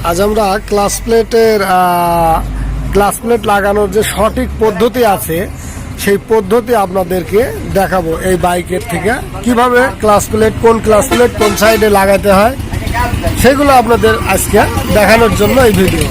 আজ আমরা class plate লাগানোর যে সঠিক পদ্ধতি আছে সেই পদ্ধতি আপনাদেরকে দেখাবো। এই বাইকের থেকে কিভাবে কোন ক্লাস প্লেট কোন সাইডে লাগাতে হয় সেগুলো আপনাদের আজকে দেখানোর জন্য এই ভিডিও।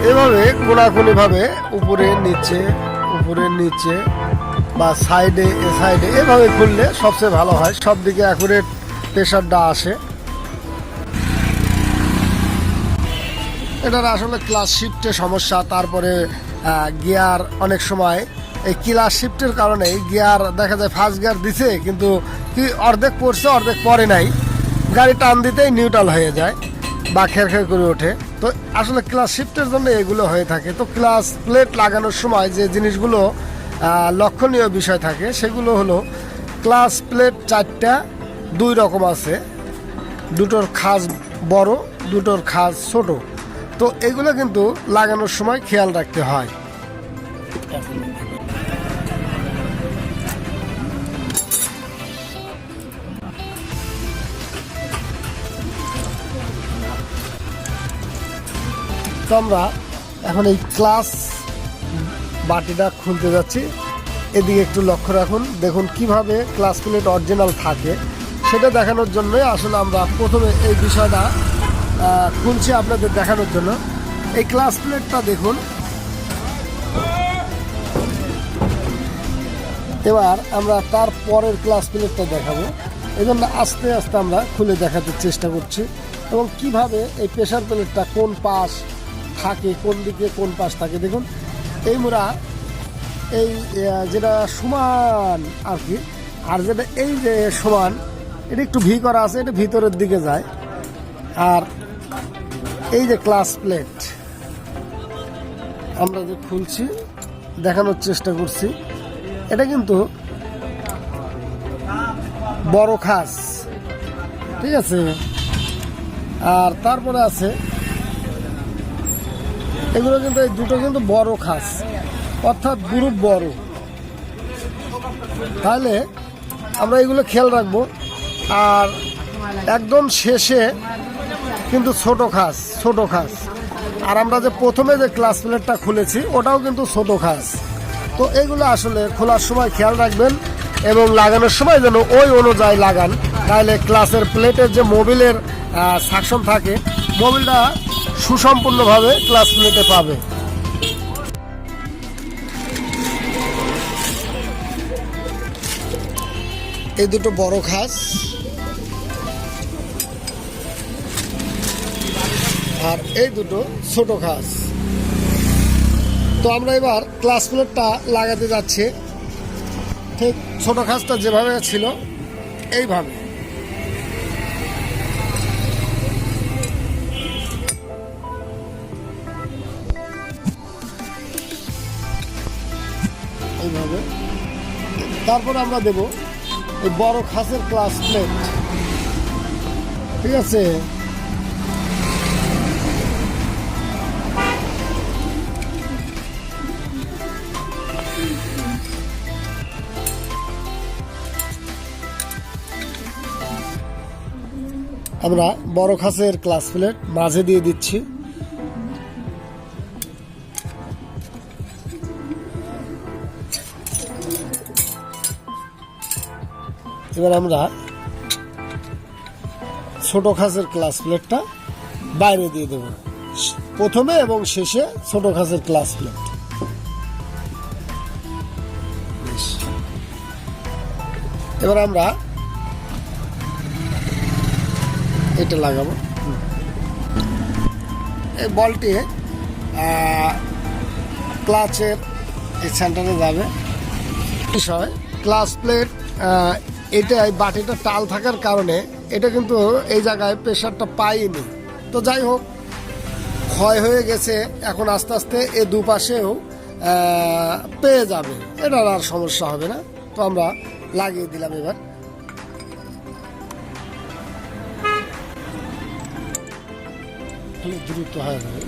এভাবে কোনাকুনি ভাবে উপরে নিচে বা সাইডে এভাবে খুললে সবচেয়ে ভালো হয়, সব দিকে অ্যাকুরেট প্রেসারটা আসে। এটার আসলে ক্লাস শিফটের সমস্যা, তারপরে গিয়ার অনেক সময় এই ক্লাস শিফটের কারণে গিয়ার দেখা যায় ফার্স্ট গিয়ার দিছে কিন্তু কি অর্ধেক পড়ছে অর্ধেক পরে নাই, গাড়ি টান দিতেই নিউট্রাল হয়ে যায় বা খের করে ওঠে। তো আসলে ক্লাস শিফটের জন্য এগুলো হয়ে থাকে। তো ক্লাস প্লেট লাগানোর সময় যে জিনিসগুলো লক্ষণীয় বিষয় থাকে সেগুলো হলো ক্লাস প্লেট 4টা 2 রকম আছে, দুটোর খাঁজ বড় দুটোর খাঁজ ছোট। তো এগুলো কিন্তু লাগানোর সময় খেয়াল রাখতে হয়। তো আমরা এখন এই ক্লাস বাটিটা খুলতে যাচ্ছি, এদিকে একটু লক্ষ্য রাখুন, দেখুন কিভাবে ক্লাস প্লেট অরিজিনাল থাকে সেটা দেখানোর জন্যই আসলে আমরা প্রথমে এই বিষয়টা খুলছি আপনাদের দেখানোর জন্য। এই ক্লাস প্লেটটা দেখুন, এবার আমরা তার পরের ক্লাস প্লেটটা দেখাবো। এই জন্য আস্তে আস্তে আমরা খুলে দেখাতে চেষ্টা করছি এবং কিভাবে এই প্রেসার প্লেটটা কোন পাশ থাকে, কোন দিকে কোন পাশ থাকে। দেখুন এই মোড়া এই যেটা সমান আর কি, আর যেটা এই যে সমান এটা একটু ভি করা আছে, এটা ভিতরের দিকে যায়। আর এই যে ক্লাস প্লেট আমরা যে খুলছি দেখানোর চেষ্টা করছি, এটা কিন্তু বড় খাস, ঠিক আছে। আর তারপরে আছে এগুলো কিন্তু এই দুটো কিন্তু বড় খাস, অর্থাৎ গ্রুপ বড়। তাহলে আমরা এগুলো খেয়াল রাখবো। আর একদম শেষে কিন্তু ছোট খাস। আর আমরা যে প্রথমে যে ক্লাস প্লেটটা খুলেছি ওটাও কিন্তু ছোট খাস। তো এগুলো আসলে খোলার সময় খেয়াল রাখবেন এবং লাগানোর সময় যেন ওই অনুযায়ী লাগান, তাহলে ক্লাসের প্লেটের যে মোবিলের সাকশন থাকে মোবিলটা সুসম্পূর্ণভাবে ক্লাস প্লেটে পাবে। এই দুটো বড় খাস আর এই দুটো ছোট খাস। তো আমরা এবার ক্লাস প্লেটটা লাগাতে যাচ্ছি, ঠিক ছোট খাসটা যেভাবে ছিল এইভাবে। এইভাবে। তারপর আমরা দেব এই বড় খাসের ক্লাস প্লেট, ঠিক আছে। আমরা বড় খাসের ক্লাস প্লেট মাঝে দিয়ে দিচ্ছি। এবার আমরা ছোট খাসের ক্লাস প্লেটটা বাইরে দিয়ে দেব, প্রথমে এবং শেষে ছোট খাসের ক্লাস প্লেট। এবার আমরা এটা লাগাবো। এই বলটি ক্লাচের এই সেন্টারে যাবে। বিষয় ক্লাস প্লেট এটাই বাটিটা টাল থাকার কারণে এটা কিন্তু এই জায়গায় প্রেশারটা পাইনি। তো যাই হোক, ক্ষয় হয়ে গেছে, এখন আস্তে আস্তে এ দুপাশেও পেয়ে যাবে, এটার আর সমস্যা হবে না। তো আমরা লাগিয়ে দিলাম। এবার দ্রুত হয়ে যাবে।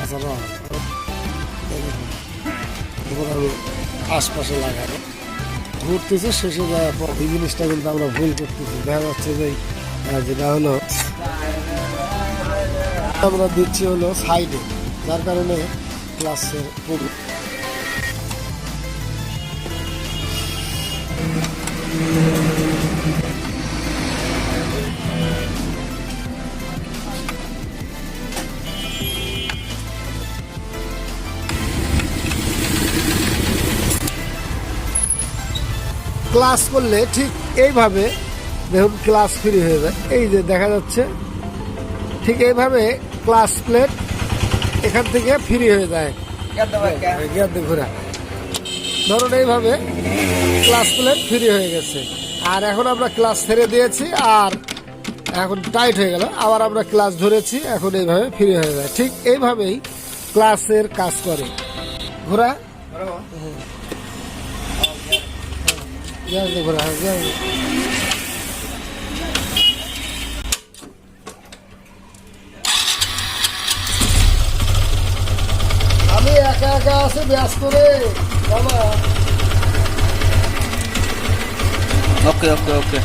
আচ্ছা, আমি আশপাশে লাগাবো, ঘুরতেছে, শেষে যাওয়ার পর এই জিনিসটা কিন্তু আমরা ভুল করতেছি। দেখা যাচ্ছে যে যেটা হলো আমরা দিচ্ছি হলো সাইডে, যার কারণে ক্লাসের ক্লাস করলে ঠিক এইভাবে দেখুন ক্লাস ফ্রি হয়ে যায়। এই যে দেখা যাচ্ছে ঠিক এইভাবে ক্লাস প্লেট এখান থেকে ফ্রি হয়ে যায়। ঘোরা ধরুন এইভাবে ক্লাস প্লেট ফ্রি হয়ে গেছে। আর এখন আমরা ক্লাস ছেড়ে দিয়েছি আর এখন টাইট হয়ে গেল, আবার আমরা ক্লাস ধরেছি, এখন এইভাবে ফ্রি হয়ে যায়। ঠিক এইভাবেই ক্লাসের কাজ করে। ঘোরা আমি একা একা আছে ব্যস্ত রে বাবা। ওকে ওকে ওকে।